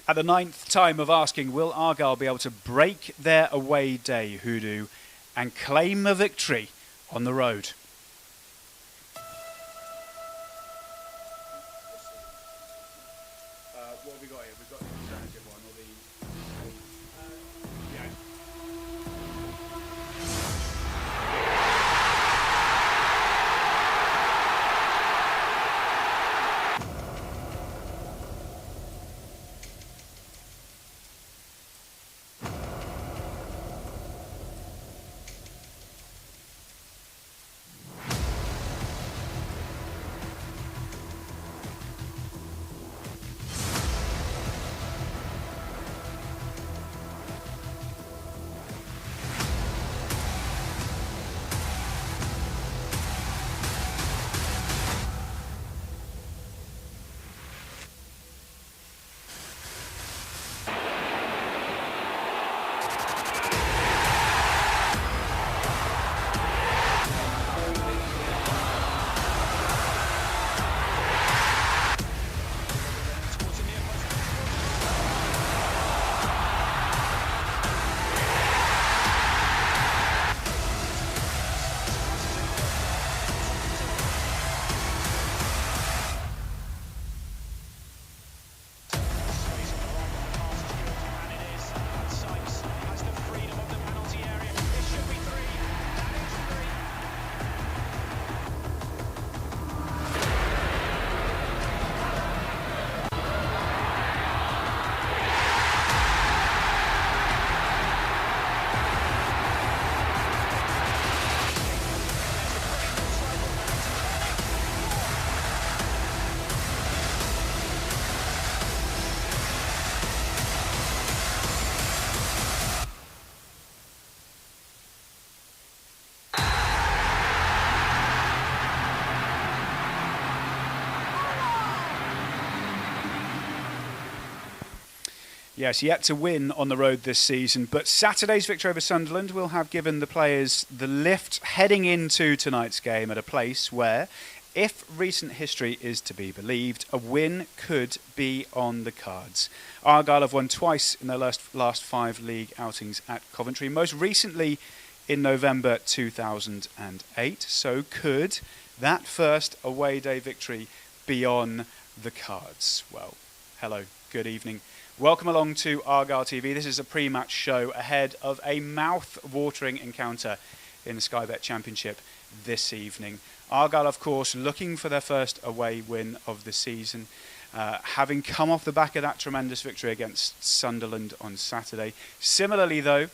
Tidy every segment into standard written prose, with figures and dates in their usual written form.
At the 9th time of asking, will Argyle be able to break their away day hoodoo and claim a victory on the road? What have we got here? We've got the alternative one, or the yeah. Yes, yet to win on the road this season, but Saturday's victory over Sunderland will have given the players the lift heading into tonight's game at a place where, if recent history is to be believed, a win could be on the cards. Argyle have won twice in their last 5 league outings at Coventry, most recently in November 2008. So could that first away day victory be on the cards? Well, hello, good evening. Welcome along to Argyle TV. This is a pre-match show ahead of a mouth-watering encounter in the Sky Bet Championship this evening. Argyle, of course, looking for their first away win of the season, having come off the back of that tremendous victory against Sunderland on Saturday. Similarly, though,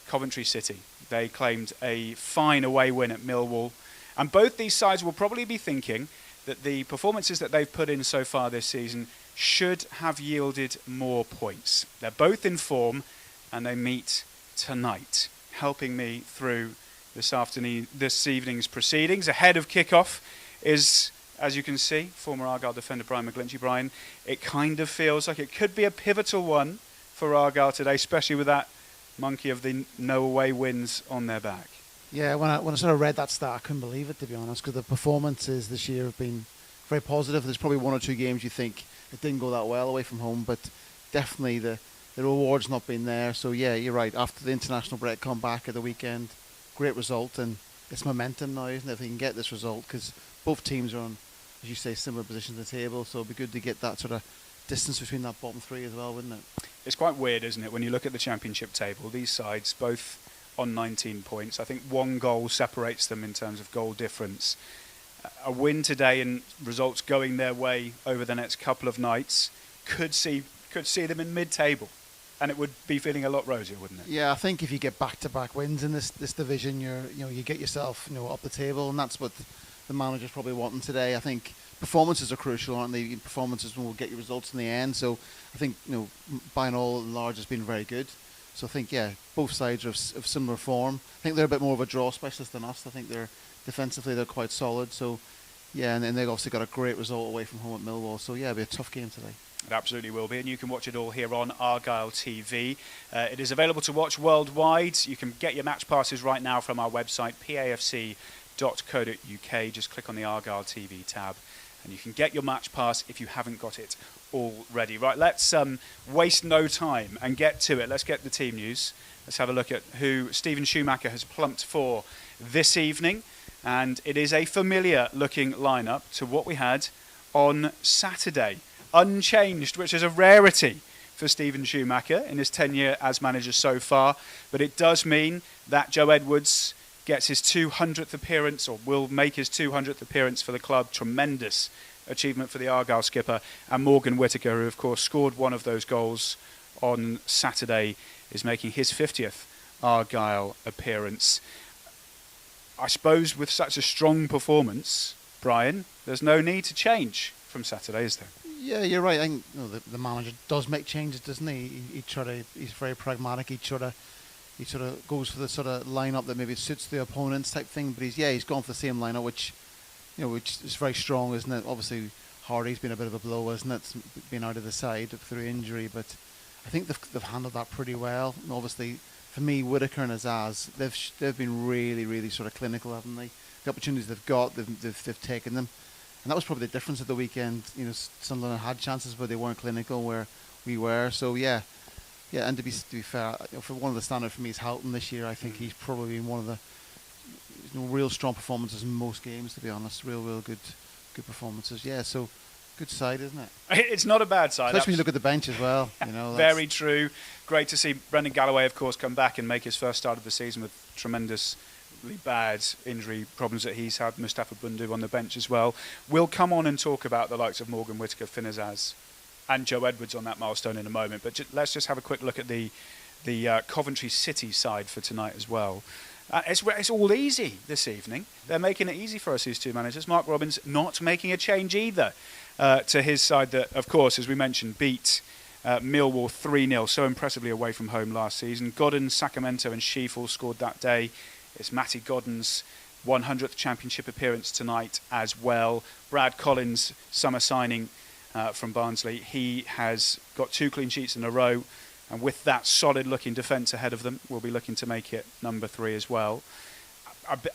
Coventry City, they claimed a fine away win at Millwall. And both these sides will probably be thinking that the performances that they've put in so far this season should have yielded more points. They're both in form and they meet tonight. Helping me through this evening's proceedings ahead of kickoff is, as you can see, former Argyle defender Brian McGlinchey. Brian, it kind of feels like it could be a pivotal one for Argyle today, especially with that monkey of the no away wins on their back. Yeah, when I sort of read that stat, I couldn't believe it, to be honest, because the performances this year have been very positive. There's probably 1 or 2 games you think it didn't go that well away from home, but definitely the reward's not been there. So yeah, you're right. After the international break, come back at the weekend, great result, and it's momentum now, isn't it, if they can get this result, because both teams are on, as you say, similar positions at the table, so it'd be good to get that sort of distance between that bottom 3 as well, wouldn't it? It's quite weird, isn't it, when you look at the championship table, these sides both on 19 points. I think 1 goal separates them in terms of goal difference. A win today and results going their way over the next couple of nights could see them in mid-table, and it would be feeling a lot rosier, wouldn't it? Yeah, I think if you get back-to-back wins in this division, you get yourself up the table, and that's what the manager's probably wanting today. I think performances are crucial, aren't they? Performances will get you results in the end. So I think by and all and large, has been very good. So I think both sides are of similar form. I think they're a bit more of a draw specialist than us. I think defensively they're quite solid. So and then they've obviously got a great result away from home at Millwall. So it'll be a tough game today. It absolutely will be, and you can watch it all here on Argyle TV. It is available to watch worldwide. You can get your match passes right now from our website, pafc.co.uk. Just click on the Argyle TV tab and you can get your match pass if you haven't got it already. Right, let's waste no time and get to it. Let's get the team news. Let's have a look at who Stephen Schumacker has plumped for this evening. And it is a familiar looking lineup to what we had on Saturday. Unchanged, which is a rarity for Stephen Schumacker in his tenure as manager so far. But it does mean that Joe Edwards gets his 200th appearance, or will make his 200th appearance for the club. Tremendous achievement for the Argyle skipper. And Morgan Whitaker, who of course scored one of those goals on Saturday, is making his 50th Argyle appearance. I suppose with such a strong performance, Brian, there's no need to change from Saturday, is there? Yeah, you're right. I think the manager does make changes, doesn't he? He's very pragmatic. He sort of goes for the sort of lineup that maybe suits the opponents type thing. But he's gone for the same lineup, which is very strong, isn't it? Obviously, Hardy's been a bit of a blow, isn't it? Been out of the side through injury, but I think they've handled that pretty well. And obviously, for me, Whitaker and Azaz, they've been really, really sort of clinical, haven't they? The opportunities they've got, they've taken them, and that was probably the difference at the weekend. Sunderland had chances, but they weren't clinical where we were. So yeah. And to be fair, for one of the standout for me is Houghton this year. I think he's probably been one of the real strong performances in most games. To be honest, real good performances. Yeah, so. Good side, isn't it? It's not a bad side. Especially when you look at the bench as well. Very true. Great to see Brendan Galloway, of course, come back and make his first start of the season with tremendously bad injury problems that he's had. Mustafa Bundu on the bench as well. We'll come on and talk about the likes of Morgan Whitaker, Finn Azaz and Joe Edwards on that milestone in a moment. But let's just have a quick look at the Coventry City side for tonight as well. It's all easy this evening. They're making it easy for us, these two managers. Mark Robins not making a change either. To his side that, of course, as we mentioned, beat Millwall 3-0 so impressively away from home last season. Godden, Sacramento and Sheafel scored that day. It's Matty Godden's 100th championship appearance tonight as well. Brad Collins, summer signing from Barnsley. He has got 2 clean sheets in a row, and with that solid-looking defence ahead of them, we'll be looking to make it number 3 as well.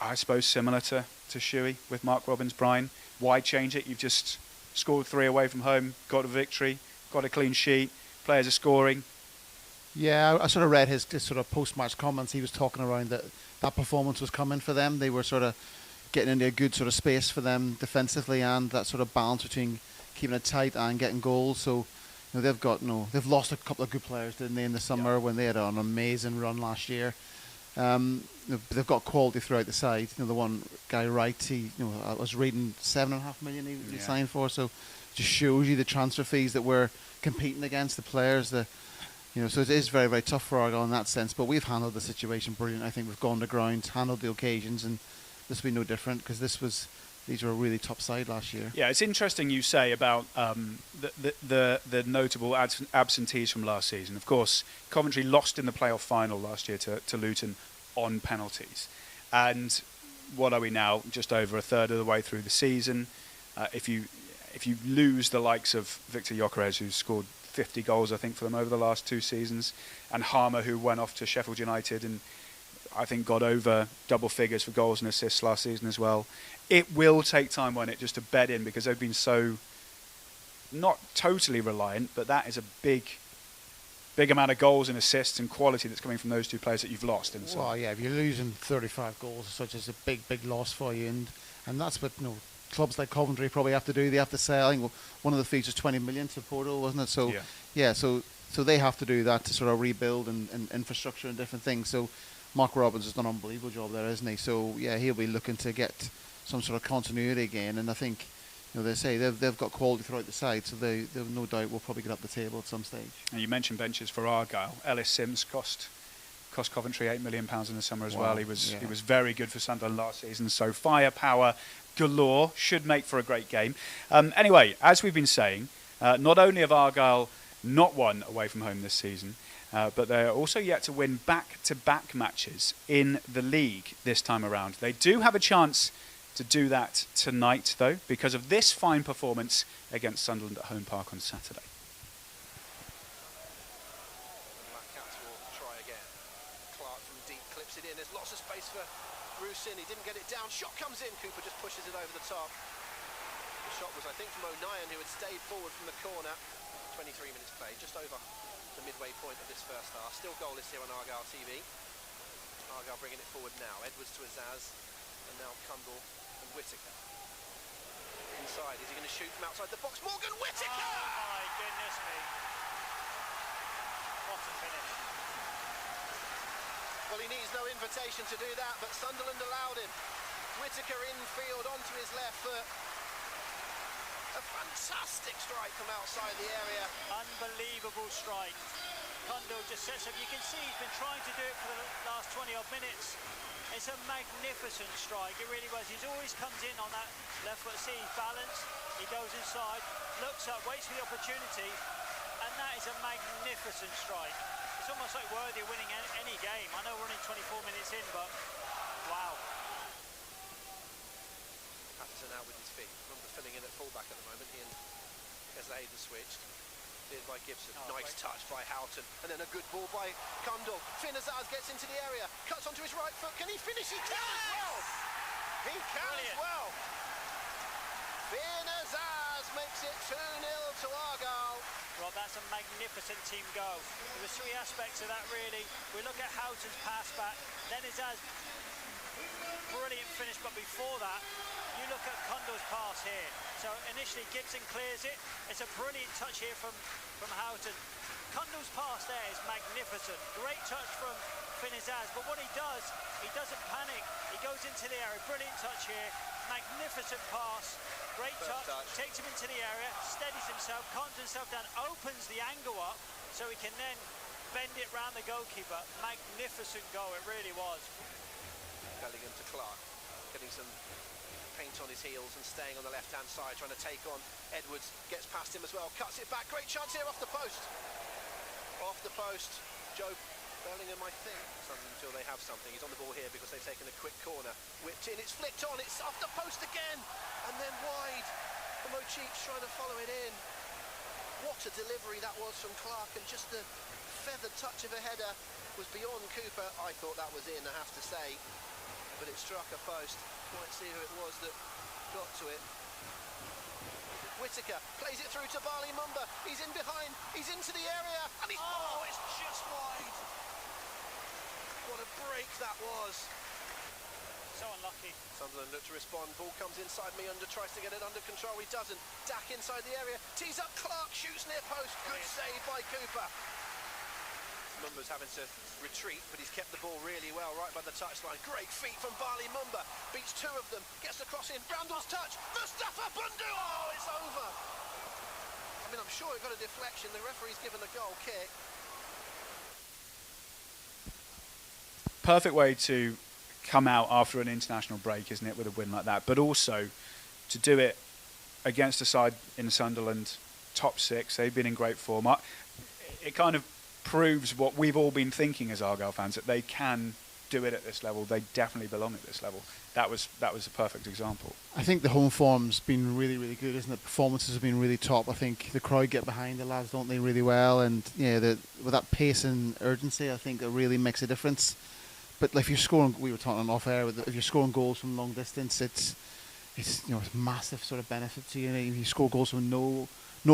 I suppose similar to Shuey with Mark Robins, Brian. Why change it? You've just scored 3 away from home, got a victory, got a clean sheet, players are scoring. Yeah, I sort of read his sort of post-match comments. He was talking around that performance was coming for them. They were sort of getting into a good sort of space for them defensively, and that sort of balance between keeping it tight and getting goals. So they've lost a couple of good players, didn't they, in the summer when they had an amazing run last year. They've got quality throughout the side. The one guy Wright, I was reading $7.5 million he signed for. So just shows you the transfer fees that we're competing against, the players. So it is very, very tough for Argyle in that sense. But we've handled the situation brilliant. I think we've gone to ground, handled the occasions, and this will be no different because these were a really top side last year. Yeah, it's interesting you say about the notable absentees from last season. Of course, Coventry lost in the playoff final last year to Luton on penalties. And what are we now? Just over a third of the way through the season. If you lose the likes of Victor Gyökeres, who's scored 50 goals, I think, for them over the last 2 seasons, and Harmer, who went off to Sheffield United and I think got over double figures for goals and assists last season as well. It will take time, won't it, just to bed in, because they've been so not totally reliant, but that is a big amount of goals and assists and quality that's coming from those 2 players that you've lost. And so, well, yeah, if you're losing 35 goals, such as a big loss for you, and that's what clubs like Coventry probably have to do. They have to sell. I think one of the fees was 20 million to Porto, wasn't it? So so they have to do that to sort of rebuild and infrastructure and different things. So Mark Robins has done an unbelievable job there, isn't he? So yeah, he'll be looking to get some sort of continuity again, and I think they say they've got quality throughout the side, so they no doubt will probably get up the table at some stage. And you mentioned benches for Argyle. Ellis Sims cost Coventry £8 million in the summer as well. He was very good for Sunderland last season, so firepower galore, should make for a great game. Anyway, as we've been saying, not only have Argyle not won away from home this season, but they're also yet to win back-to-back matches in the league this time around. They do have a chance to do that tonight, though, because of this fine performance against Sunderland at Home Park on Saturday. Black Cats will try again. Clark from deep clips it in. There's lots of space for Bruce in. He didn't get it down. Shot comes in. Cooper just pushes it over the top. The shot was, I think, from O'Nien, who had stayed forward from the corner. 23 minutes played, just over the midway point of this first half. Still goalless here on Argyle TV. Argyle bringing it forward now. Edwards to Azaz, and now Cundall and Whitaker. Inside, is he going to shoot from outside the box? Morgan Whitaker! Oh my goodness me. What a finish. Well, he needs no invitation to do that, but Sunderland allowed him. Whitaker infield onto his left foot. A fantastic strike from outside the area. Unbelievable strike. Cundall just sets up. You can see he's been trying to do it for the last 20 odd minutes. It's a magnificent strike, it really was. He always comes in on that left foot, see he's balanced, he goes inside, looks up, waits for the opportunity, and that is a magnificent strike. It's almost like worthy of winning any game. I know we're only 24 minutes in, but wow. Patterson out with his feet. Remember filling in at fullback at the moment. He and Keslade have switched. Cleared by Gibson. Nice touch by Houghton. And then a good ball by Cundall. Finn Azaz gets into the area. Cuts onto his right foot. Can he finish? He can as well. He can as well. Finn Azaz makes it 2-0 to Argyle. Rob, that's a magnificent team goal. There were three aspects of that really. We look at Houghton's pass back. Then Azaz, brilliant finish. But before that, you look at Cundall's pass here. So initially Gibson clears it. It's a brilliant touch here from Houghton. Cundall's pass there is magnificent. Great touch from Finn Azaz. But what he doesn't panic. He goes into the area. Brilliant touch here. Magnificent pass. Great touch. Takes him into the area. Steadies himself. Calms himself down. Opens the angle up so he can then bend it round the goalkeeper. Magnificent goal. It really was. Bellingham to Clark. Getting some paint on his heels and staying on the left-hand side, trying to take on Edwards. Gets past him as well, cuts it back. Great chance here off the post. Off the post. Joe Bellingham, I think, until they have something. He's on the ball here because they've taken a quick corner. Whipped in, it's flicked on, it's off the post again. And then wide. From O'Cheeks trying to follow it in. What a delivery that was from Clark, and just the feathered touch of a header was beyond Cooper. I thought that was in, I have to say. But it struck a post. Quite see who it was that got to it. Whitaker plays it through to Barley Mumba. He's in behind, he's into the area, and he's it's just wide. What a break that was. So unlucky. Sunderland look to respond. Ball comes inside Meander, tries to get it under control. He doesn't. Dack inside the area. Tees up Clark, shoots near post. Good save by Cooper. Mumba's having to retreat, but he's kept the ball really well right by the touchline. Great feet from Barley Mumba. Beats two of them. Gets the cross in. Randall's touch. Mustafa Bundu. Oh, it's over. I mean, I'm sure it got a deflection. The referee's given a goal kick. Perfect way to come out after an international break, isn't it, with a win like that? But also to do it against a side in Sunderland, top six. They've been in great form. It kind of proves what we've all been thinking as Argyle fans, that they can do it at this level. They definitely belong at this level. That was a perfect example. I think the home form's been really, really good, isn't it? Performances have been really top. I think the crowd get behind the lads, don't they, really well? And yeah, with that pace and urgency, I think it really makes a difference. But if you're scoring, we were talking off air, if you're scoring goals from long distance, it's it's massive sort of benefit to you. You score goals from no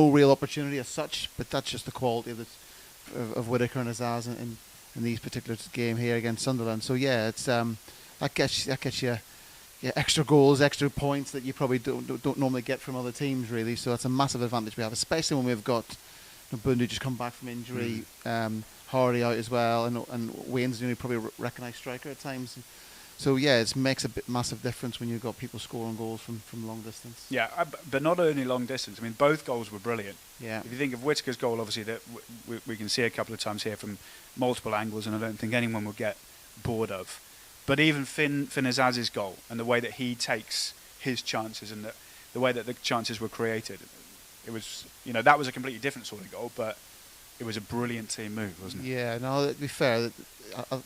real opportunity as such, but that's just the quality of Whitaker and Azaz in these particular game here against Sunderland. So yeah, it's that gets you extra goals, extra points that you probably don't normally get from other teams, really. So that's a massive advantage we have, especially when we've got Bundu just come back from injury, Hardy out as well, and Wayne's the only probably recognised striker at times. So yeah, it makes a massive difference when you've got people scoring goals from long distance. Yeah, but not only long distance. I mean, both goals were brilliant. Yeah. If you think of Whitaker's goal, obviously that we can see a couple of times here from multiple angles, and I don't think anyone will get bored of. But even Finn Azaz's goal and the way that he takes his chances and the way that the chances were created, it was that was a completely different sort of goal, but it was a brilliant team move, wasn't it? Yeah, no, to be fair,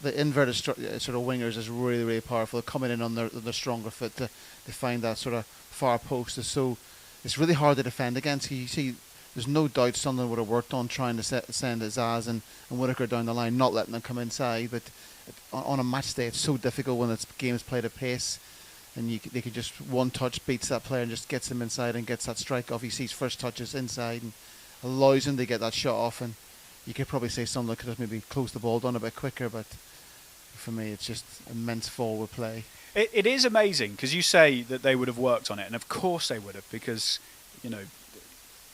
the inverted sort of wingers is really, really powerful. Coming in on their stronger foot to find that sort of far post it's really hard to defend against. You see, there's no doubt Sunderland would have worked on trying to send Azaz and Whitaker down the line, not letting them come inside. But on a match day, it's so difficult when the game is played at pace. and they could just one touch beats that player and just gets him inside and gets that strike off. He sees first touches inside and allows him to get that shot off. And you could probably say Sunderland could have maybe closed the ball down a bit quicker, but for me, it's just immense forward play. It is amazing because you say that they would have worked on it, and of course they would have, because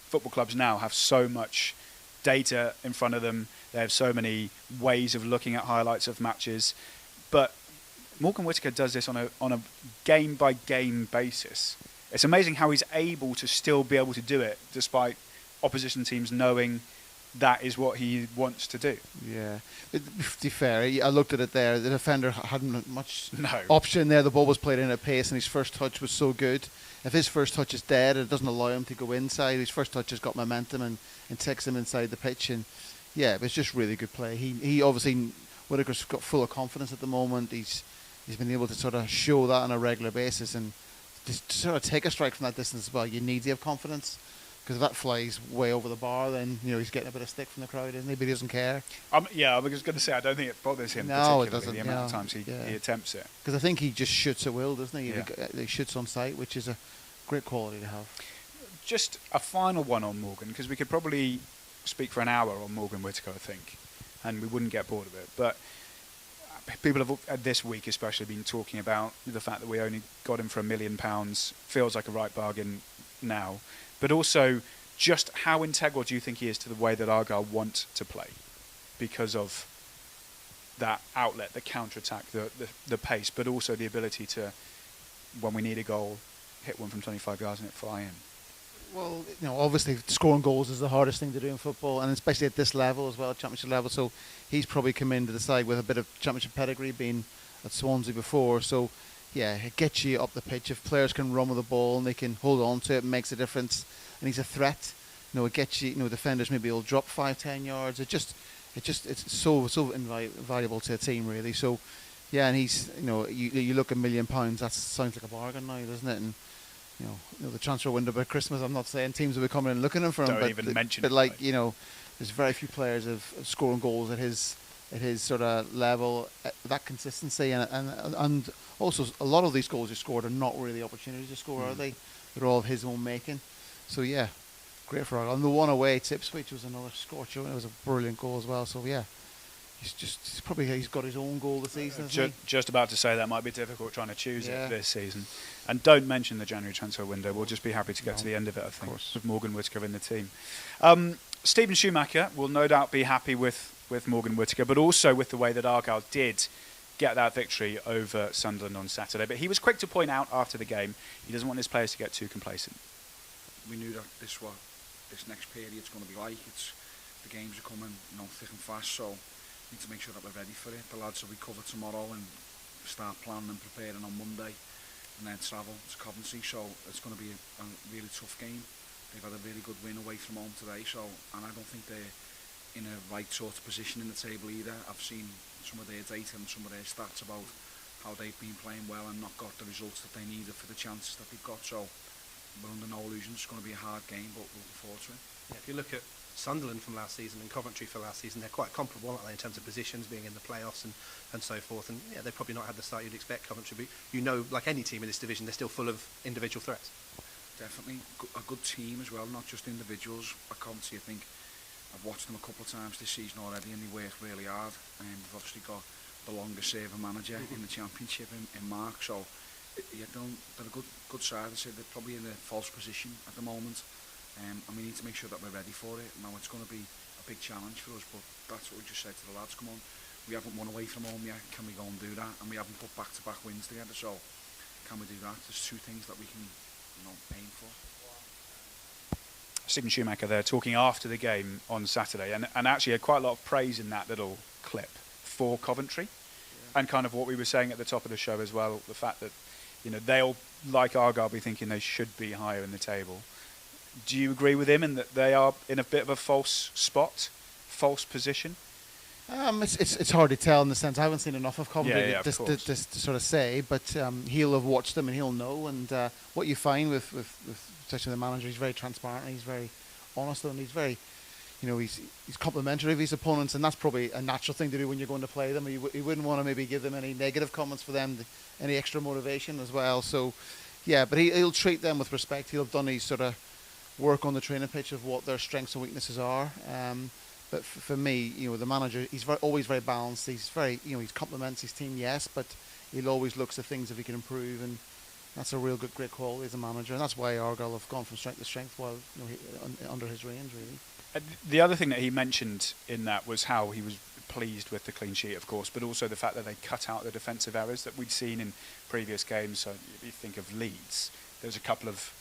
football clubs now have so much data in front of them. They have so many ways of looking at highlights of matches, but Morgan Whitaker does this on a game by game basis. It's amazing how he's able to still be able to do it despite opposition teams knowing that is what he wants to do. Yeah. To be fair, I looked at it there. The defender hadn't much No. option there. The ball was played in at pace, and his first touch was so good. If his first touch is dead, it doesn't allow him to go inside. His first touch has got momentum and takes him inside the pitch. And yeah, it's just really good play. He obviously, Whitaker's got full of confidence at the moment. He's been able to sort of show that on a regular basis, and just to sort of take a strike from that distance as well, you need to have confidence. Because if that flies way over the bar, then he's getting a bit of stick from the crowd, isn't he? But he doesn't care. Yeah, I was going to say, I don't think it bothers him particularly, it doesn't, the amount of times he attempts it. Because I think he just shoots at will, doesn't he? Yeah. He shoots on sight, which is a great quality to have. Just a final one on Morgan, because we could probably speak for an hour on Morgan Whitaker, I think, and we wouldn't get bored of it. But people have, this week especially, been talking about the fact that we only got him for £1 million. Feels like a right bargain now. But also, just how integral do you think he is to the way that Argyle want to play? Because of that outlet, the counter-attack, the pace, but also the ability to, when we need a goal, hit one from 25 yards and it fly in. Well, obviously scoring goals is the hardest thing to do in football, and especially at this level as well, championship level. So he's probably come into the side with a bit of championship pedigree, being at Swansea before. So yeah, it gets you up the pitch. If players can run with the ball and they can hold on to it, it makes a difference. And he's a threat. It gets you. Defenders maybe will drop 5-10 yards. It's so invaluable to a team, really. So yeah, and he's you look at £1 million. That sounds like a bargain now, doesn't it? And the transfer window by Christmas, I'm not saying teams will be coming and looking for him, Don't even mention it. But like there's very few players of scoring goals at his sort of level, that consistency, and also a lot of these goals he scored are not really opportunities to score, are they? They're all of his own making. So yeah, great for Argyle. And the one away to Ipswich was another scorcher, and it was a brilliant goal as well. So yeah, he's got his own goal this season. Just about to say that might be difficult trying to choose it this season. And don't mention the January transfer window. We'll just be happy to get to the end of it, I think, with Morgan Whitaker in the team. Stephen Schumacker will no doubt be happy with Morgan Whitaker, but also with the way that Argyle did get that victory over Sunderland on Saturday. But he was quick to point out after the game he doesn't want his players to get too complacent. We knew that this next period's going to be like. The games are coming thick and fast, so we need to make sure that we're ready for it. The lads will recover tomorrow and start planning and preparing on Monday, and then travel to Coventry. So it's going to be a really tough game. They've had a really good win away from home today, and I don't think they're in a right sort of position in the table either. I've seen some of their data and some of their stats about how they've been playing well and not got the results that they needed for the chances that they've got. So we're under no illusions. It's going to be a hard game, but we'll look forward to it. Yeah, if you look at Sunderland from last season and Coventry for last season, they're quite comparable, aren't they, in terms of positions, being in the playoffs and so forth. And yeah, they've probably not had the start you'd expect, Coventry, but like any team in this division, they're still full of individual threats. Definitely a good team as well, not just individuals. At Coventry, I think I've watched them a couple of times this season already, and they work really hard. And they've obviously got the longest serving manager in the Championship in Mark. So yeah, they're a good side. I say they're probably in a false position at the moment, and we need to make sure that we're ready for it. Now it's going to be a big challenge for us, but that's what we just said to the lads. Come on, we haven't won away from home yet. Can we go and do that? And we haven't put back-to-back wins together. So can we do that? There's two things that we can aim for. Stephen Schumacker there talking after the game on Saturday, and actually had quite a lot of praise in that little clip for Coventry, and kind of what we were saying at the top of the show as well, the fact that they'll, like Argyle, be thinking they should be higher in the table. Do you agree with him in that they are in a bit of a false position? It's hard to tell in the sense I haven't seen enough of Coventry to sort of say, but he'll have watched them and he'll know. And what you find with especially the manager, he's very transparent, and he's very honest, and he's very he's complimentary of his opponents, and that's probably a natural thing to do when you're going to play them. You wouldn't want to maybe give them any negative comments for them, any extra motivation as well. So, yeah, but he'll treat them with respect. He'll have done his sort of work on the training pitch of what their strengths and weaknesses are. But for me, the manager, he's always very balanced. He's very, he compliments his team, yes, but he'll always looks at things if he can improve, and that's a real great quality as a manager, and that's why Argyle have gone from strength to strength while under his reigns, really. The other thing that he mentioned in that was how he was pleased with the clean sheet, of course, but also the fact that they cut out the defensive errors that we'd seen in previous games. So if you think of Leeds, there's a couple of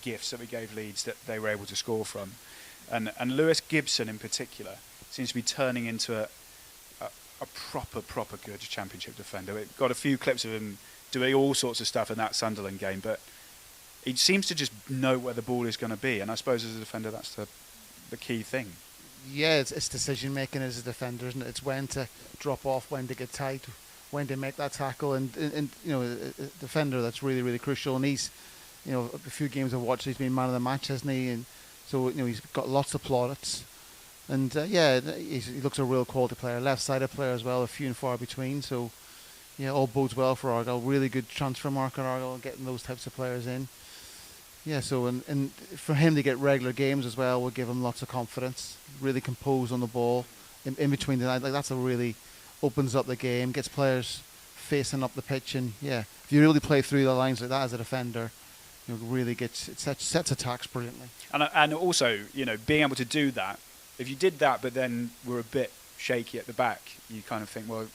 gifts that we gave Leeds that they were able to score from. And Lewis Gibson in particular seems to be turning into a proper good championship defender. We've got a few clips of him doing all sorts of stuff in that Sunderland game, but he seems to just know where the ball is going to be, and I suppose as a defender that's the key thing. Yeah, it's decision making as a defender, isn't it? It's when to drop off, when to get tight, when to make that tackle, and a defender that's really, really crucial. And he's, a few games I've watched, he's been man of the match, hasn't he? And so he's got lots of plaudits, and he looks a real quality player, left-sided player as well, a few and far between. So yeah, all bodes well for Argyle. Really good transfer market, Argyle, getting those types of players in. Yeah, so and for him to get regular games as well will give him lots of confidence. Really composed on the ball, in between the night. Like that's a really opens up the game, gets players facing up the pitch, and yeah, if you really play through the lines like that as a defender, really sets attacks brilliantly. And also, being able to do that. If you did that, but then were a bit shaky at the back, you kind of think, well,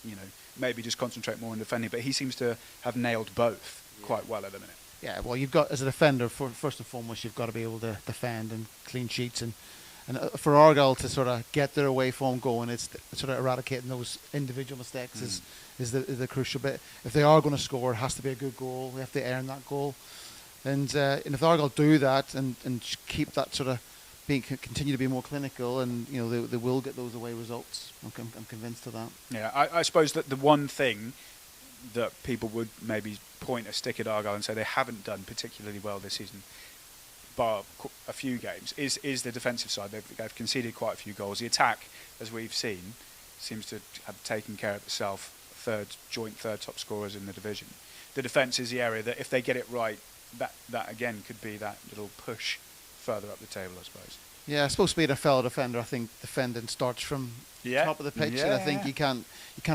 maybe just concentrate more on defending. But he seems to have nailed both quite well at the minute. Yeah, well, you've got, as a defender, first and foremost, you've got to be able to defend and clean sheets. And for Argyle to sort of get their away form going, it's sort of eradicating those individual mistakes is the crucial bit. If they are going to score, it has to be a good goal. They have to earn that goal. And if Argyle do that and keep that sort of continue to be more clinical, and they will get those away results. I'm convinced of that. Yeah, I suppose that the one thing that people would maybe point a stick at Argyle and say they haven't done particularly well this season, bar a few games, is the defensive side. They've conceded quite a few goals. The attack, as we've seen, seems to have taken care of itself. Joint third top scorers in the division. The defence is the area that if they get it right, that again could be that little push further up the table, I suppose. Yeah, I suppose being a fellow defender, I think defending starts from top of the pitch, and I think you can't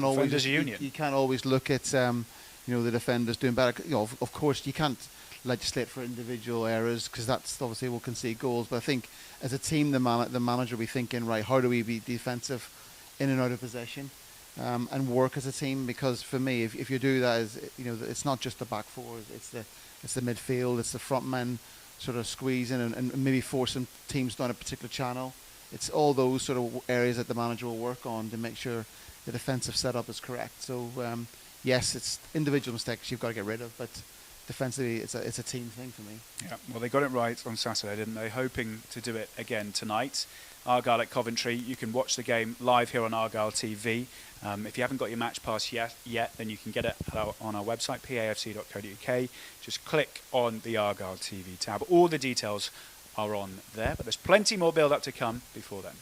always you can't always look at the defenders doing better. Of course you can't legislate for individual errors because that's obviously will concede goals. But I think as a team, the manager will be thinking, right, how do we be defensive in and out of possession, and work as a team? Because for me, if you do that, it's not just the back four, it's the midfield, it's the front men sort of squeezing and maybe forcing teams down a particular channel. It's all those sort of areas that the manager will work on to make sure the defensive setup is correct. So yes, it's individual mistakes you've got to get rid of, but defensively it's a team thing for me. Yeah, well, they got it right on Saturday, didn't they? Hoping to do it again tonight. Argyle at Coventry. You can watch the game live here on Argyle TV. If you haven't got your match pass yet, then you can get it on our website, pafc.co.uk. Just click on the Argyle TV tab. All the details are on there, but there's plenty more build-up to come before then.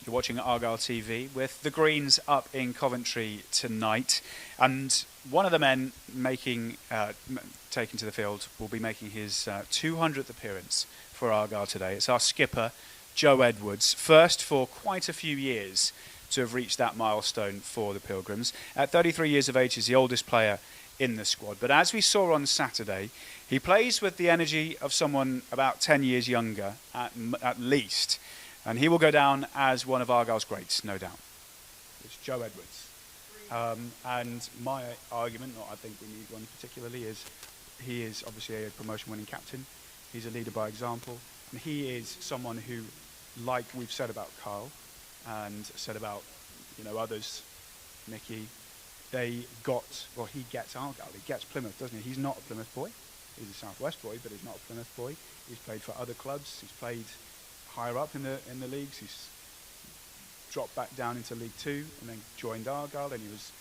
You're watching Argyle TV with the Greens up in Coventry tonight, and one of the men taken to the field will be making his 200th appearance for Argyle today. It's our skipper, Joe Edwards, first for quite a few years to have reached that milestone for the Pilgrims. At 33 years of age, he's the oldest player in the squad, but as we saw on Saturday, he plays with the energy of someone about 10 years younger at least. And he will go down as one of Argyle's greats, no doubt. It's Joe Edwards. And my argument, not I think we need one particularly, is he is obviously a promotion-winning captain. He's a leader by example. And he is someone who, like we've said about Carl and said about, others, Mickey, he gets Argyle, he gets Plymouth, doesn't he? He's not a Plymouth boy. He's a South West boy, but he's not a Plymouth boy. He's played for other clubs. He's played higher up in the leagues. He's dropped back down into League Two and then joined Argyle, and he was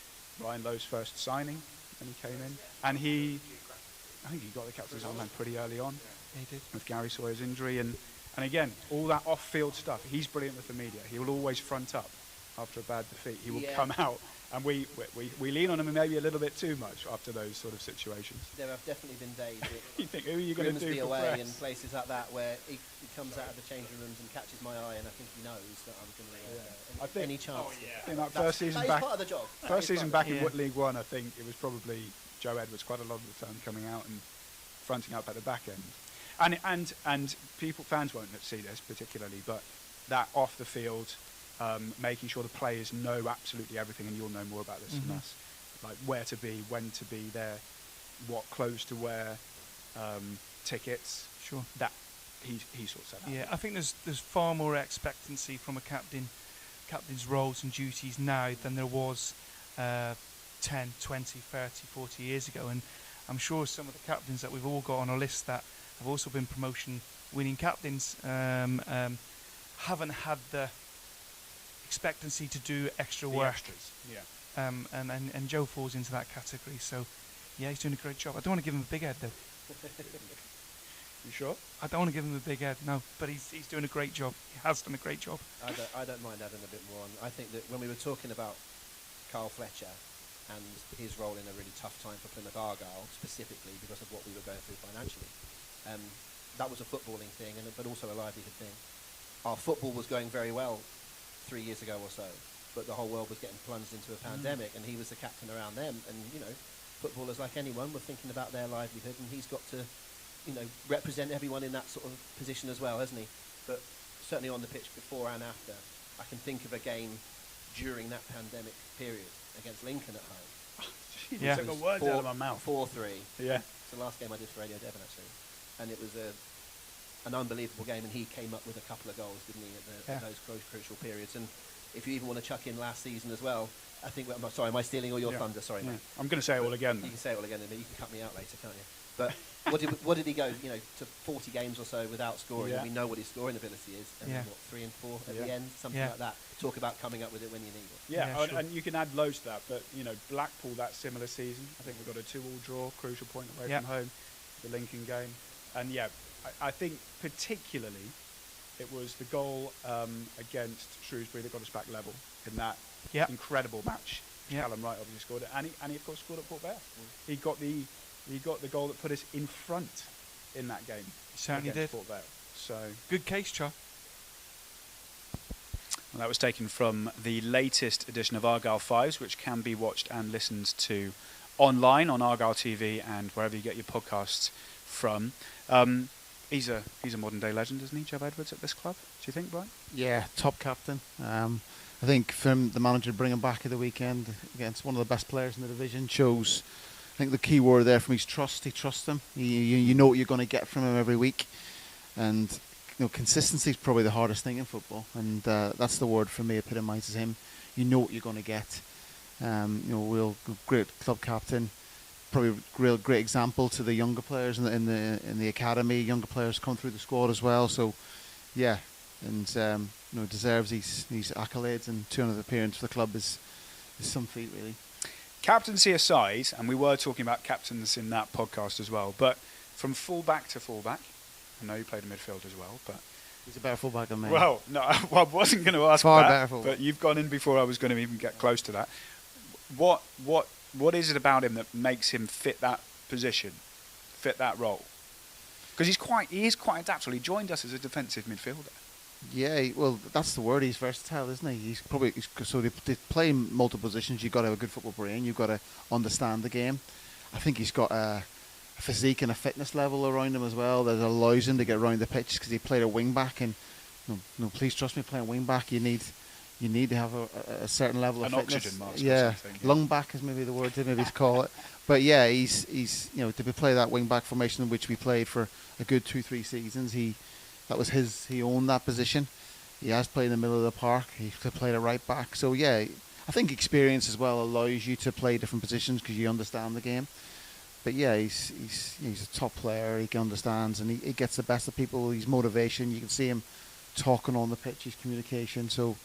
Ryan Lowe's first signing when he came in. And I think he got the captain's armband pretty early on. Yeah, he did. With Gary Sawyer's injury. And again, all that off-field stuff. He's brilliant with the media. He will always front up after a bad defeat. He will come out. And we lean on him maybe a little bit too much after those sort of situations. There have definitely been days you think, who are you going to do Grimsby for away press? and places like that where he comes out of the changing rooms and catches my eye, and I think he knows that I'm going to any chance. I think that first season back, part of the job. First season back in League One, I think it was probably Joe Edwards quite a lot of the time coming out and fronting up at the back end. And fans won't see this particularly, but that off the field, making sure the players know absolutely everything, and you'll know more about this than us, like where to be, when to be there, what clothes to wear, tickets. Sure. That he sorts that out. Yeah, I think there's far more expectancy from a captain's roles and duties now than there was 10, 20, 30, 40 years ago. And I'm sure some of the captains that we've all got on our list that have also been promotion-winning captains haven't had the expectancy to do extra work. Extras. Yeah. And Joe falls into that category. So, yeah, he's doing a great job. I don't want to give him a big head, though. You sure? I don't want to give him a big head, no. But he's doing a great job. He has done a great job. I don't mind adding a bit more on. I think that when we were talking about Carl Fletcher and his role in a really tough time for Plymouth Argyle, specifically because of what we were going through financially, that was a footballing thing, but also a livelihood thing. Our football was going very well 3 years ago or so, but the whole world was getting plunged into a pandemic, and he was the captain around them. And footballers like anyone were thinking about their livelihood, and he's got to represent everyone in that sort of position as well, hasn't he? But certainly on the pitch before and after, I can think of a game during that pandemic period against Lincoln at home. You took the words out of my mouth. 4-3. Yeah. It's the last game I did for Radio Devon, actually. And it was an unbelievable game, and he came up with a couple of goals, didn't he, at those crucial periods. And if you even want to chuck in last season as well, I think, sorry, am I stealing all your thunder? Sorry, mate. I'm going to say it all again. You can say it all again, and you can cut me out later, can't you? But what did he go, to 40 games or so without scoring? Yeah. We know what his scoring ability is. And then, 3 and 4 at the end, something like that. Talk about coming up with it when you need it. Yeah, sure. and you can add loads to that. But, Blackpool, that similar season, I think we got a 2-2 draw, crucial point away from home, the Lincoln game. And, I think particularly it was the goal against Shrewsbury that got us back level in that incredible match. Callum Wright obviously scored it, and he of course scored at Port Vale. He got the goal that put us in front in that game. He certainly did. Port Vale. So good case, Char. Well, that was taken from the latest edition of Argyle Fives, which can be watched and listened to online on Argyle TV and wherever you get your podcasts from. He's a modern day legend, isn't he, Joe Edwards, at this club? Do you think, Brian? Yeah, top captain. I think for him, the manager to bring him back at the weekend against one of the best players in the division shows. I think the key word there from his trust. He trusts him. You know what you're going to get from him every week, and consistency is probably the hardest thing in football, and that's the word for me epitomises him. You know what you're going to get. Real great club captain. Probably a real great example to the younger players in the academy. Younger players come through the squad as well. So, yeah, and deserves these accolades, and 200 appearances for the club is some feat, really. Captaincy aside, and we were talking about captains in that podcast as well, but from fullback to fullback, I know you played in midfield as well, but he's a better fullback than me. Well, no, I wasn't going to ask Far that, better fullback. But you've gone in before I was going to even get close to that. What is it about him that makes him fit that position, fit that role? Because he is quite adaptable. He joined us as a defensive midfielder. Yeah, well, that's the word. He's versatile, isn't he? So to play in multiple positions, you've got to have a good football brain. You've got to understand the game. I think he's got a physique and a fitness level around him as well that allows him to get around the pitch, because he played a wing back, and no, please trust me, playing wing back, you need to have a certain level of fitness. Oxygen mask. Yeah, lung back is maybe the word to maybe call it. But yeah, he's to play that wing back formation, in which we played for a good 2-3 seasons. that was his. He owned that position. He has played in the middle of the park. He played a right back. So yeah, I think experience as well allows you to play different positions because you understand the game. But yeah, he's a top player. He understands and he gets the best of people. His motivation, you can see him talking on the pitch, his communication. So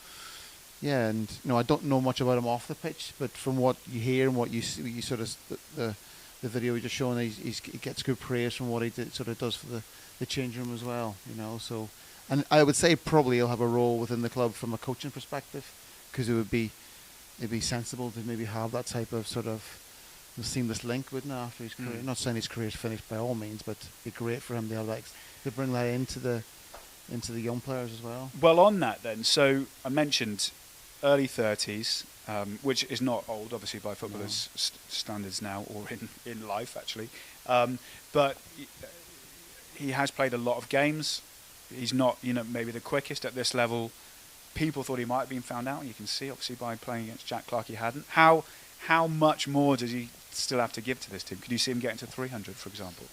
yeah, and I don't know much about him off the pitch, but from what you hear and what you see, you sort of the video we just shown, he gets good praise from what he sort of does for the changing room as well. So, and I would say probably he'll have a role within the club from a coaching perspective, because it'd be sensible to maybe have that type of sort of seamless link, wouldn't it, after his career? Not saying his career's finished by all means, but it'd be great for him to have that, to bring that into the young players as well. Well, on that then, so I mentioned early 30s, which is not old, obviously, by footballers' standards now, or in life, actually. But he has played a lot of games. He's not, maybe the quickest at this level. People thought he might have been found out. You can see, obviously, by playing against Jack Clarke, he hadn't. How much more does he still have to give to this team? Could you see him getting to 300, for example?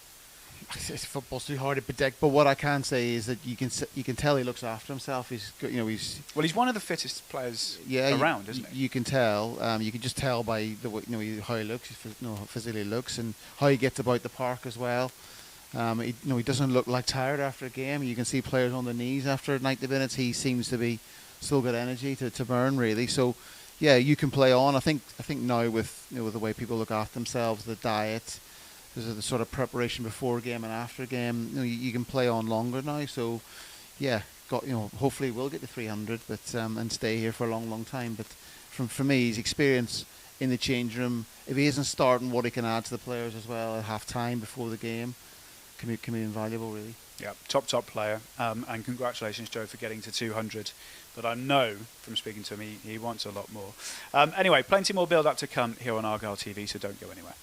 Football's too hard to predict, but what I can say is that you can tell he looks after himself. He's one of the fittest players around, isn't he? You can tell. You can just tell by how he looks, physically looks, and how he gets about the park as well. He doesn't look like tired after a game. You can see players on their knees after 90 minutes. He seems to be still got energy to burn, really. So yeah, you can play on. I think now with with the way people look after themselves, the diet, there's the sort of preparation before game and after game. You can play on longer now. So yeah, hopefully we'll get to 300, but and stay here for a long time. But for me, his experience in the change room, if he isn't starting, what he can add to the players as well at half time before the game can be invaluable, really. Yeah, top player, and congratulations, Joe, for getting to 200. But I know from speaking to him, he wants a lot more. Anyway, plenty more build-up to come here on Argyle TV, so don't go anywhere.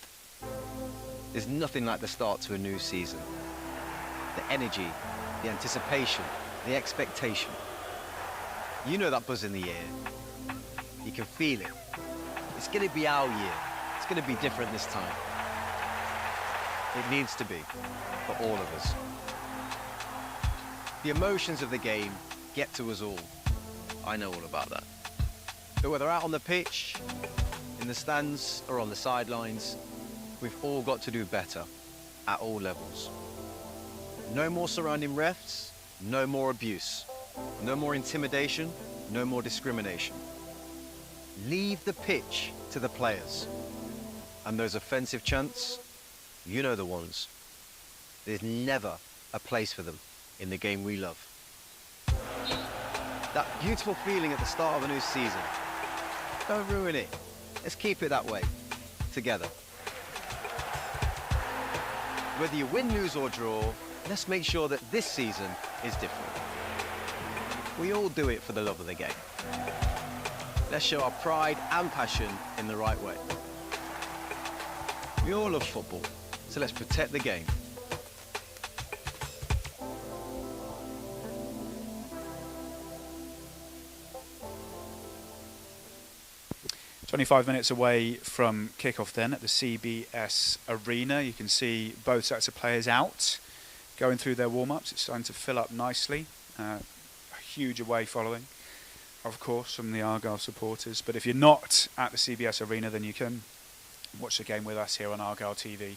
There's nothing like the start to a new season. The energy, the anticipation, the expectation. You know that buzz in the air. You can feel it. It's going to be our year. It's going to be different this time. It needs to be, for all of us. The emotions of the game get to us all. I know all about that. But whether out on the pitch, in the stands, or on the sidelines, we've all got to do better at all levels. No more surrounding refs, no more abuse, no more intimidation, no more discrimination. Leave the pitch to the players. And those offensive chants, you know the ones. There's never a place for them in the game we love. That beautiful feeling at the start of a new season. Don't ruin it. Let's keep it that way, together. Whether you win, lose or draw, let's make sure that this season is different. We all do it for the love of the game. Let's show our pride and passion in the right way. We all love football, so let's protect the game. 25 minutes away from kickoff then at the CBS Arena. You can see both sets of players out, going through their warm-ups. It's starting to fill up nicely. A huge away following, of course, from the Argyle supporters. But if you're not at the CBS Arena, then you can watch the game with us here on Argyle TV.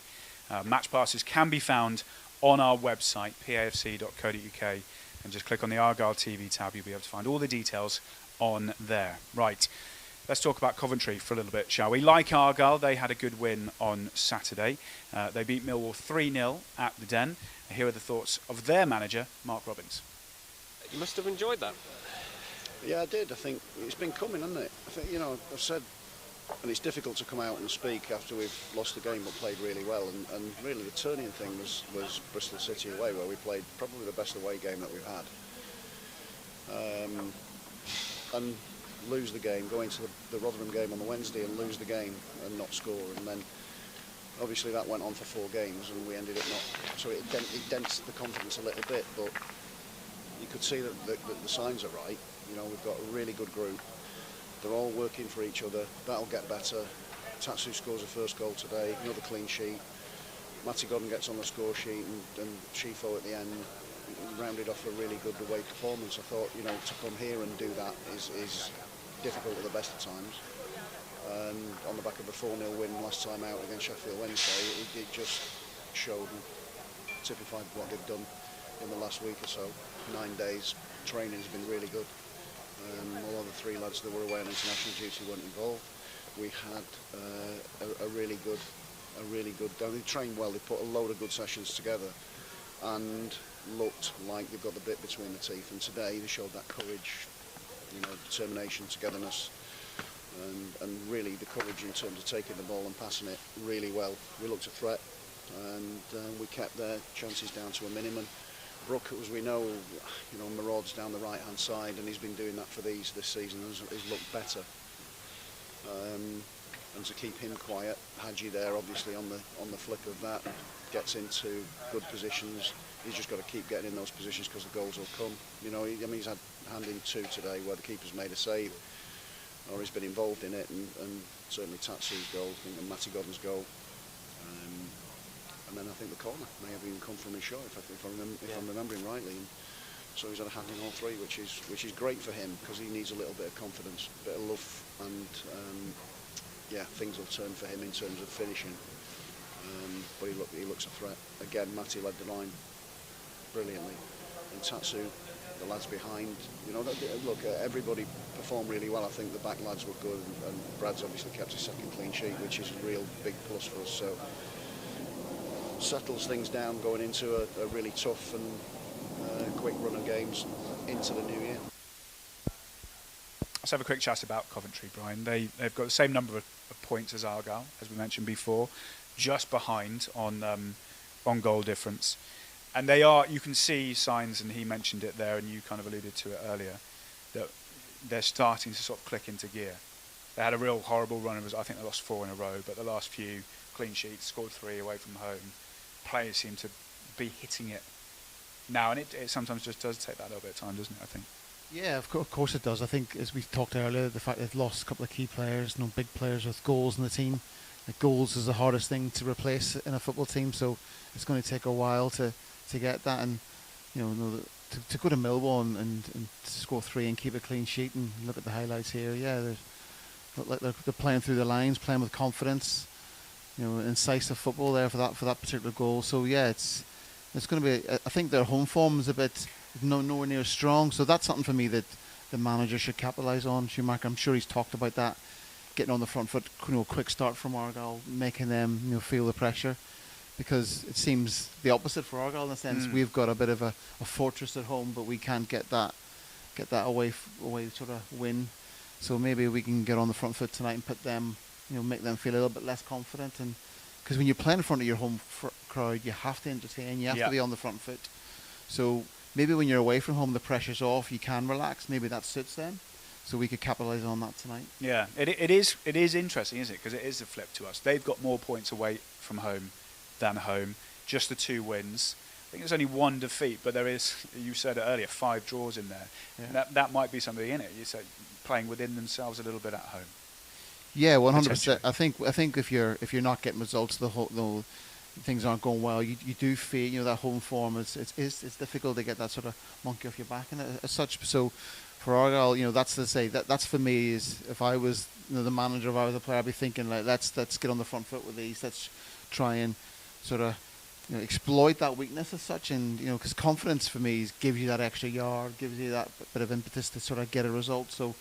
Match passes can be found on our website, pafc.co.uk, and just click on the Argyle TV tab. You'll be able to find all the details on there. Right. Let's talk about Coventry for a little bit, shall we? Like Argyle, they had a good win on Saturday. They beat Millwall 3-0 at the Den. Here are the thoughts of their manager, Mark Robbins. You must have enjoyed that. Yeah, I did. I think it's been coming, hasn't it? I think, I've said, and it's difficult to come out and speak after we've lost the game but played really well. And really the turning thing was Bristol City away, where we played probably the best away game that we've had. And lose the game, go into the Rotherham game on the Wednesday and lose the game and not score, and then obviously that went on for 4 games and we ended up not, so it dents the confidence a little bit, but you could see that the signs are right. We've got a really good group, they're all working for each other, that'll get better. Tatsu scores a first goal today, another clean sheet. Matty Godden gets on the score sheet and Shifo at the end. rounded off a really good away performance. I thought, to come here and do that is difficult at the best of times. And on the back of a 4-0 win last time out against Sheffield Wednesday, it just showed and typified what they've done in the last week or so. 9 days training has been really good. Although the 3 lads that were away on international duty weren't involved, we had a really good. They trained well. They put a load of good sessions together, and looked like they've got the bit between the teeth. And today they showed that courage, determination, togetherness, and really the courage in terms of taking the ball and passing it really well. We looked a threat, and we kept their chances down to a minimum. Brook, as we know, marauds down the right-hand side, and he's been doing that for this season. He's looked better. And to keep him quiet, Hadji there, obviously on the flip of that, gets into good positions. He's just got to keep getting in those positions because the goals will come. He's had hand in 2 today where the keeper's made a save, or he's been involved in it, and certainly Tatsu's goal, and Matty Godden's goal. And then I think the corner may have even come from his shot, if I'm remembering rightly. And so he's had a hand in all 3, which is great for him, because he needs a little bit of confidence, a bit of love, and things will turn for him in terms of finishing. But he looks a threat. Again, Matty led the line brilliantly, and Tatsu, the lads behind. Everybody performed really well. I think the back lads were good, and Brad's obviously kept his second clean sheet, which is a real big plus for us. So settles things down going into a really tough and quick run of games into the new year. Let's have a quick chat about Coventry, Brian. They've got the same number of points as Argyle, as we mentioned before, just behind on goal difference. And you can see signs, and he mentioned it there, and you kind of alluded to it earlier, that they're starting to sort of click into gear. They had a real horrible run. I think they lost 4 in a row, but the last few clean sheets, scored 3 away from home. Players seem to be hitting it now, and it sometimes just does take that little bit of time, doesn't it, I think? Yeah, of course it does. I think, as we talked earlier, the fact they've lost a couple of key players, big players with goals in the team. Goals is the hardest thing to replace in a football team, so it's going to take a while to get that. And to go to Millwall and score 3 and keep a clean sheet, and look at the highlights here. Yeah, they're playing through the lines, playing with confidence. Incisive football there for that particular goal. So yeah, it's going to be. I think their home form is a bit nowhere near strong. So that's something for me that the manager should capitalise on. Schumacker, I'm sure he's talked about that, getting on the front foot. Quick start from Argyle, making them feel the pressure, because it seems the opposite for Argyle in the sense we've got a bit of a fortress at home, but we can't get that away sort of win. So maybe we can get on the front foot tonight and put them. Make them feel a little bit less confident, and because when you're playing in front of your home crowd, you have to entertain, you have to be on the front foot. So maybe when you're away from home, the pressure's off, you can relax. Maybe that suits them. So we could capitalise on that tonight. Yeah, it is interesting, isn't it? Because it is a flip to us. They've got more points away from home than home. Just the 2 wins. I think there's only 1 defeat, but there is, you said it earlier, 5 draws in there. Yeah. That might be something in it. You said playing within themselves a little bit at home. Yeah, 100%. I think if you're not getting results, the whole things aren't going well. You do feel that home form it's difficult to get that sort of monkey off your back and as such. So for Argyle, that's to say that's for me is if I was the manager, if I was a player, I'd be thinking like let's get on the front foot with these. Let's try and sort of exploit that weakness as such, and because confidence for me gives you that extra yard, gives you that bit of impetus to sort of get a result. So.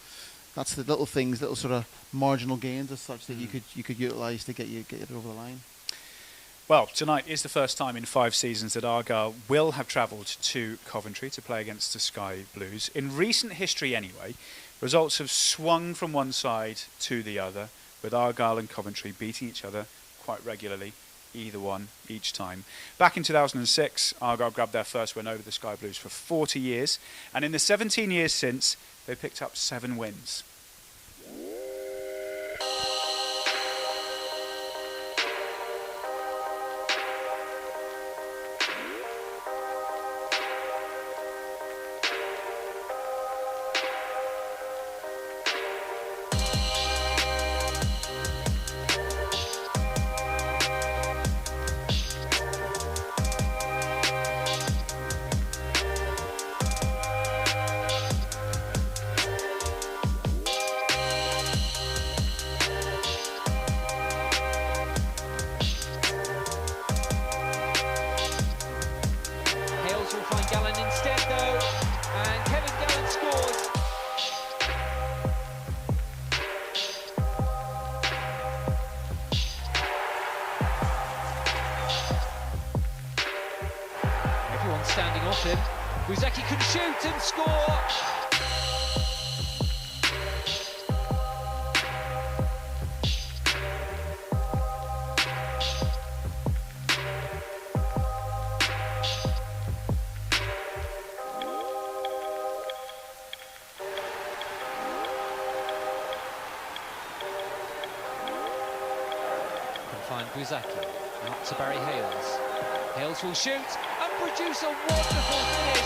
That's the little things, little sort of marginal gains as such that you could utilise to get it over the line. Well, tonight is the first time in 5 seasons that Argyle will have travelled to Coventry to play against the Sky Blues. In recent history anyway, results have swung from one side to the other, with Argyle and Coventry beating each other quite regularly, either one each time. Back in 2006, Argyle grabbed their first win over the Sky Blues for 40 years, and in the 17 years since, they picked up 7 wins. and Buzaki. Out to Barry Hales. Hales will shoot and produce a wonderful finish.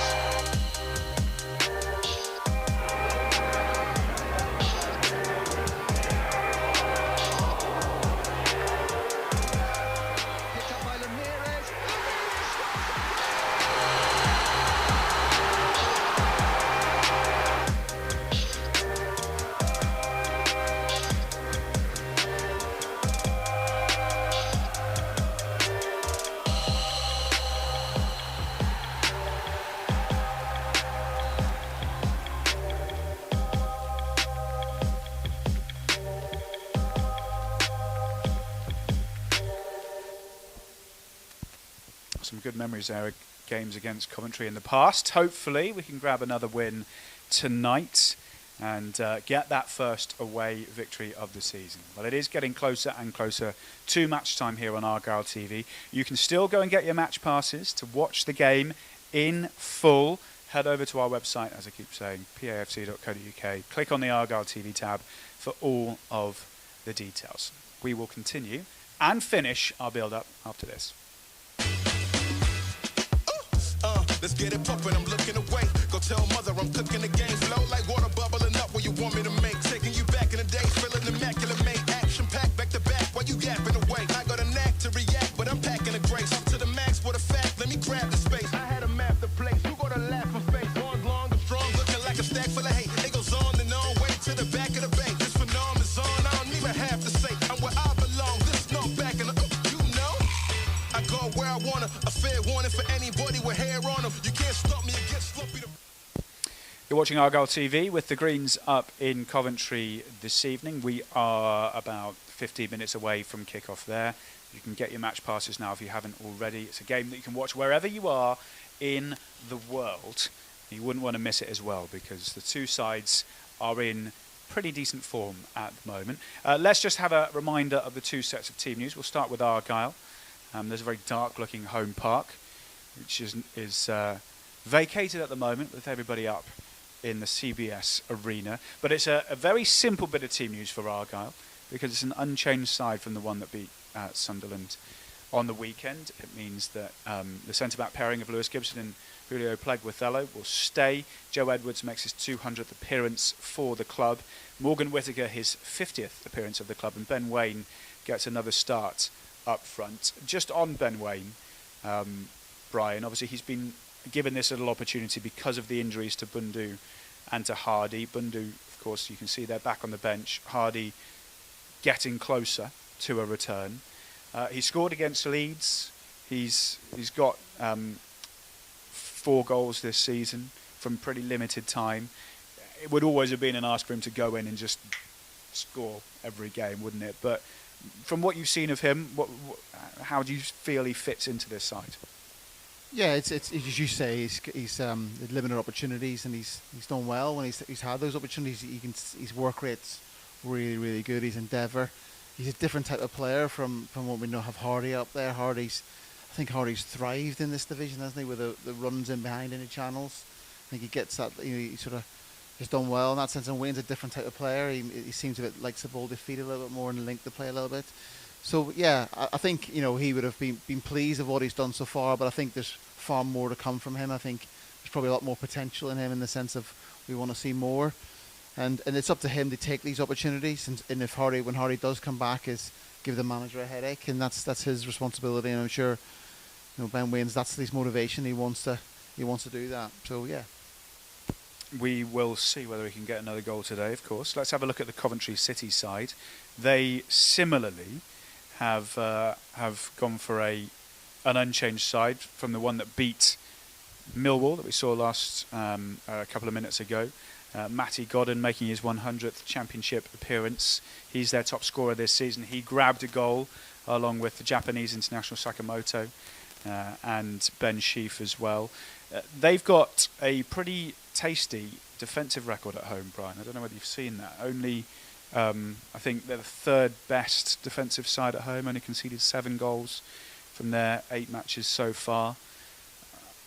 Some good memories there of games against Coventry in the past. Hopefully we can grab another win tonight and get that first away victory of the season. Well, it is getting closer and closer to match time here on Argyle TV. You can still go and get your match passes to watch the game in full. Head over to our website, as I keep saying, pafc.co.uk. Click on the Argyle TV tab for all of the details. We will continue and finish our build-up after this. Let's get it pumping, I'm looking away. Go tell mother I'm cooking the game. Flow like water bubbling up where you want me to make. Taking you back in the days, feeling immaculate, mate. Action packed back to back while you yapping away. I got a knack to react, but I'm packing a grace. Up to the max with a fact, let me grab the space. I had a map the place, you gotta laugh and face. Arms long and strong, looking like a stack full of hate. It goes on and on, way to the back of the bank. This phenomenon's on, I don't even have to say. I'm where I belong, this no back in the, you know. I go where I wanna, a fair warning for anybody with hair on them. You can't stop me, it gets sloppy. You're watching Argyle TV with the Greens up in Coventry this evening. We are about 15 minutes away from kick-off there. You can get your match passes now if you haven't already. It's a game that you can watch wherever you are in the world. You wouldn't want to miss it as well because the two sides are in pretty decent form at the moment. Let's just have a reminder of the two sets of team news. We'll start with Argyle. There's a very dark-looking home park, which is vacated at the moment with everybody up in the CBS arena. But it's a very simple bit of team news for Argyle because it's an unchanged side from the one that beat Sunderland on the weekend. It means that the centre-back pairing of Lewis Gibson and Julio Plegwithello will stay. Joe Edwards makes his 200th appearance for the club. Morgan Whitaker his 50th appearance of the club. And Ben Waine gets another start up front. Just on Ben Waine, Brian, obviously he's been given this little opportunity because of the injuries to Bundu and to Hardy. Bundu, of course, you can see they're back on the bench. Hardy getting closer to a return. He scored against Leeds. He's got 4 goals this season from pretty limited time. It would always have been an ask for him to go in and just score every game, wouldn't it? But from what you've seen of him, how do you feel he fits into this side? Yeah, it's as you say, he's limited opportunities and he's done well when he's had those opportunities. His work rate's really, really good. His endeavour. He's a different type of player from what we know. Have Hardy up there. I think Hardy's thrived in this division, hasn't he? With the runs in behind in the channels. I think he gets that. He sort of has done well in that sense. And Wayne's a different type of player. He seems a bit likes the ball to feet a little bit more and link the play a little bit. So yeah, I think he would have been pleased with what he's done so far, but I think there's far more to come from him. I think there's probably a lot more potential in him in the sense of we want to see more, and it's up to him to take these opportunities. And if when Hardy does come back, is give the manager a headache, and that's his responsibility. And I'm sure Ben Wayne's that's his motivation. He wants to do that. So yeah. We will see whether he can get another goal today, of course. Let's have a look at the Coventry City side. They similarly have gone for an unchanged side from the one that beat Millwall that we saw a couple of minutes ago. Matty Godden making his 100th championship appearance. He's their top scorer this season. He grabbed a goal along with the Japanese international Sakamoto and Ben Sheaf as well. They've got a pretty tasty defensive record at home, Brian. I don't know whether you've seen that. Only, I think they're the 3rd best defensive side at home. Only conceded 7 goals from their 8 matches so far.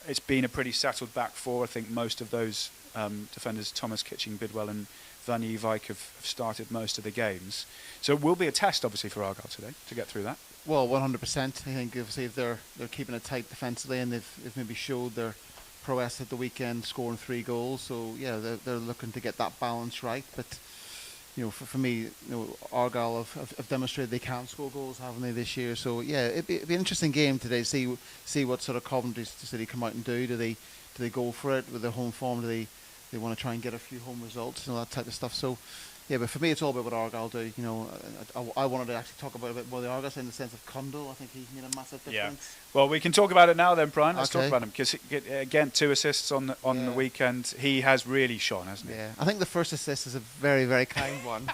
It's been a pretty settled back 4. I think most of those defenders, Thomas Kitching, Bidwell and Van Ewijk, have started most of the games. So it will be a test, obviously, for Argyle today to get through that. Well, 100%. I think if they're keeping it tight defensively, and they've maybe showed their prowess at the weekend, scoring 3 goals. So yeah, they're looking to get that balance right. But for me, Argyle have demonstrated they can score goals, haven't they, this year? So yeah, it'd be an interesting game today. See what sort of Coventry City come out and do. Do they go for it with their home form? Do they want to try and get a few home results and all that type of stuff? So yeah, but for me, it's all about what Argyle do. I wanted to actually talk about a bit more the Argyle in the sense of Condell. I think he's made a massive difference. Yeah. Well, we can talk about it now then, Brian. Let's talk Okay. about him because again, 2 assists on the weekend. He has really shone, hasn't he? Yeah, I think the first assist is a very, very kind one.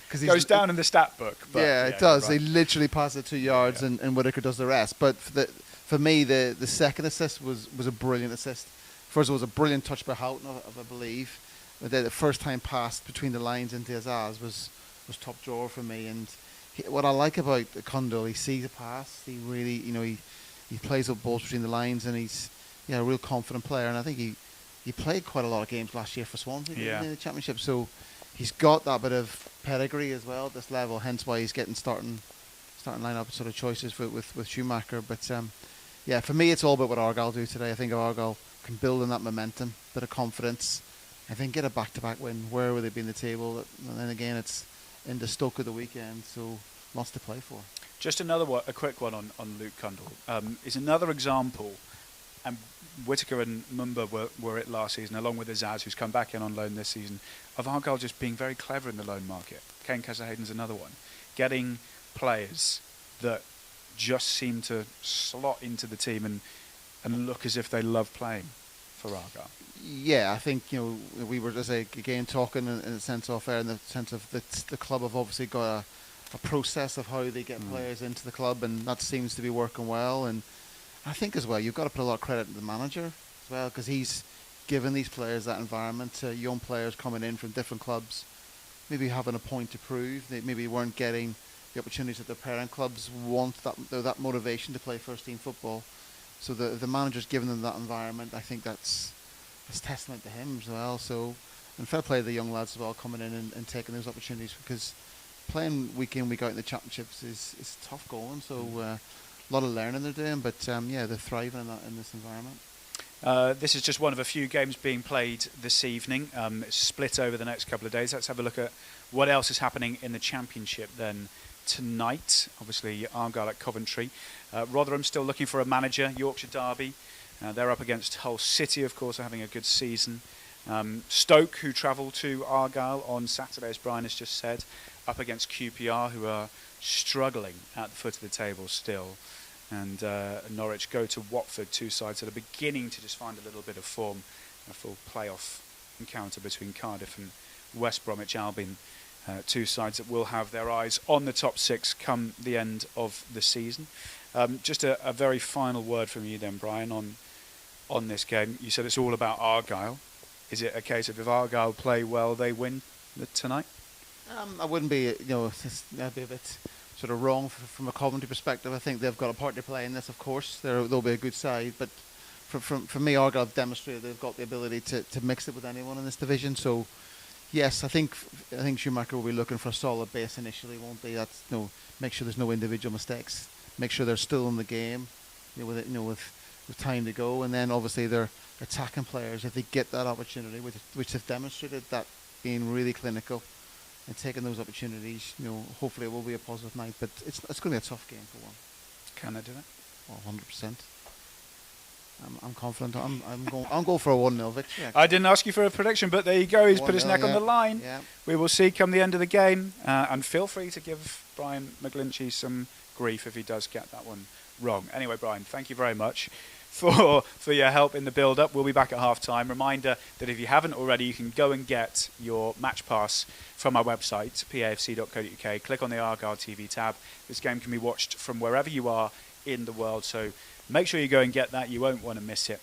Because Goes down in the stat book. But yeah, it does. Right. They literally pass it 2 yards, and Whitaker does the rest. But for me, the second assist was a brilliant assist. First of all, it was a brilliant touch by Houghton, I believe. But the first time pass between the lines into Azaz was top drawer for me. And what I like about Condell, he sees a pass. He really, he plays up balls between the lines, and he's a real confident player. And I think he played quite a lot of games last year for Swansea in the Championship. So he's got that bit of pedigree as well at this level. Hence why he's getting starting lineup sort of choices with Schumacher. But for me, it's all about what Argyle do today. I think Argyle can build on that momentum, bit of confidence. I think get a back-to-back win. Where will they be in the table? And then again, it's into Stoke of the weekend, so lots to play for. Just a quick one on Luke Condell. Is another example, and Whitaker and Mumba were it last season, along with Azaz, who's come back in on loan this season, of Argyle just being very clever in the loan market. Kane Casahayden's another one. Getting players that just seem to slot into the team and look as if they love playing for Argyle. Yeah, I think we were just again talking in a sense off air, in the sense of the club have obviously got a process of how they get players into the club, and that seems to be working well. And I think as well, you've got to put a lot of credit to the manager as well, because he's given these players that environment. To young players coming in from different clubs, maybe having a point to prove. They maybe weren't getting the opportunities that their parent clubs want, that motivation to play first team football. So the manager's given them that environment. I think that's testament to him as well. So, and fair play to the young lads as well, coming in and taking those opportunities, because playing week in, week out in the Championships is tough going. So a lot of learning they're doing, but they're thriving in this environment. This is just one of a few games being played this evening. It's split over the next couple of days. Let's have a look at what else is happening in the Championship then tonight. Obviously, Argyle at Coventry. Rotherham still looking for a manager. Yorkshire Derby. They're up against Hull City, of course, are having a good season. Stoke, who travel to Argyle on Saturday, as Brian has just said, up against QPR, who are struggling at the foot of the table still. And Norwich go to Watford, 2 sides that are beginning to just find a little bit of form. A full playoff encounter between Cardiff and West Bromwich Albion. 2 sides that will have their eyes on the top 6 come the end of the season. Just a very final word from you then, Brian, on this game. You said it's all about Argyle. Is it a case of if Argyle play well, they win tonight? I wouldn't be, that'd be a bit sort of wrong from a Coventry perspective. I think they've got a part to play in this, of course. They'll be a good side, but for me, Argyle have demonstrated they've got the ability to mix it with anyone in this division. So, yes, I think Schumacher will be looking for a solid base initially, won't they? That's make sure there's no individual mistakes. Make sure they're still in the game, with time to go, and then obviously they're attacking players if they get that opportunity, which have demonstrated that being really clinical and taking those opportunities. Hopefully it will be a positive night, but it's going to be a tough game for one. Can they do it? Well, 100%. I'm confident. I'm going for a 1-0 victory. Actually. I didn't ask you for a prediction, but there you go. He's put his neck on the line. Yeah. We will see come the end of the game, and feel free to give Brian McGlinchey some grief if he does get that one wrong. Anyway, Brian, thank you very much for your help in the build-up. We'll be back at half-time. Reminder that if you haven't already, you can go and get your match pass from our website, pafc.co.uk. Click on the Argyle TV tab. This game can be watched from wherever you are in the world, so make sure you go and get that. You won't want to miss it.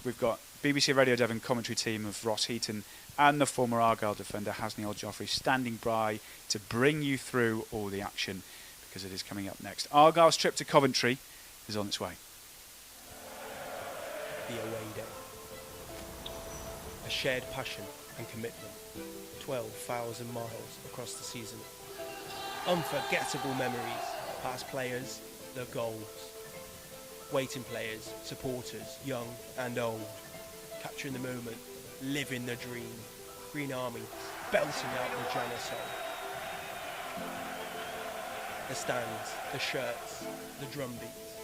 We've got BBC Radio Devon commentary team of Ross Heaton and the former Argyle defender Hasniel Joffrey standing by to bring you through all the action, because it is coming up next. Argyle's trip to Coventry is on its way. The away day. A shared passion and commitment. 12,000 miles across the season. Unforgettable memories Past players, the goals. Waiting players, supporters, young and old. Capturing the moment, living the dream. Green Army, belting out the genocide. The stands, the shirts, the drum beats.